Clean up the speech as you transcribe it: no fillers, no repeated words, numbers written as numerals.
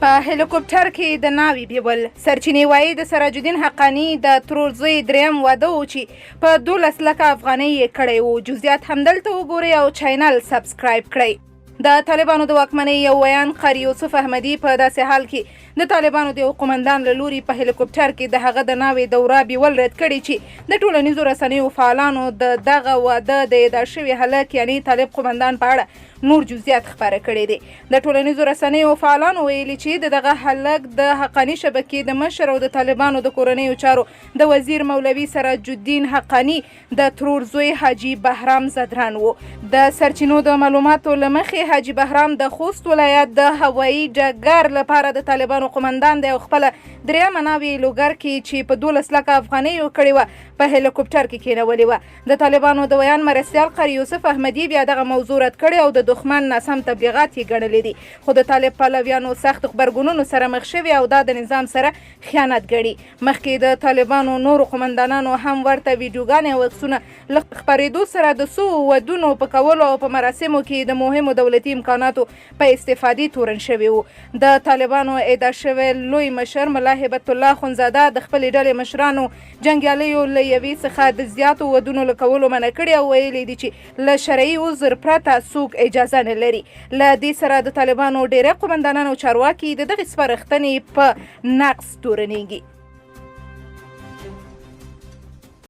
په هلیکوپټر کې د ناوې بیول. سرچینې وایي د سراج الدین حقاني د ترور زوی دریم واده و چې په 12 لکه افغانۍ یې کړی و. جزئیات همدلته وګورئ او چینل سبسکرایب کړئ. د طالبانو د واکمنۍ یو ویان قاری یوسف احمدي په داسې حال کې د طالبانو د یو قومندان له لوري په هلیکوپټر کې د هغه د ناوې دوره بیول رد کړي چې د ټولنیزو رسنیو فعالانو د دغه واده د اعدام شوي هلک یعنی طالب قومندان په اړه نور جزئیات خپاره کړي دي. د ټولنیزو رسنیو فعالانو ویلي چې دغه هلک د حقاني شبکې د مشر او د طالبانو د کورنیو چارو د وزیر مولوي سراج الدین حقاني د ترور زوی حاجي بهرام زدران و. د سرچینو د معلوماتو له مخې حاجي بهرام د خوست ولایت د هوایي ډګر لپاره د طالبانو قومندان دی او خپله دریمه ناوې لوګر کې چې په 12 لکه افغانۍ کړې وه په هلیکوپټر کې کېنولې وه. د طالبانو د ویان مرستیال قاری یوسف احمدي بیا دغه موضوع رد کړې او د دښمن ناسم تبلیغات یې ګڼلې دي، خو د طالب پلویانو سخت غبرګونونو سره مخ شوي او دا د نظام سره خیانت ګڼي. مخکې د طالبانو نورو قومندانانو هم ورته ویډیوګانې او عکسونه له خپرېدو سره د څو ودونو په کولو او په مراسمو کې د مهمو دولتي امکاناتو په استفادې تورن شوي وو. د طالبانو اعدام شوی لوی مشر ملا هبت الله خونزاده د خپلې ډلې مشرانو جنګیالیو له یوې څخه د زیاتو ودونو له کولو منع کړي او ویلي دي چې له شرعي عذر پرته څوک اجازه نه لري. له دې سره د طالبانو ډېری قومندانان او چارواکي د دغې سپارښتنې په نقص تورنېږي.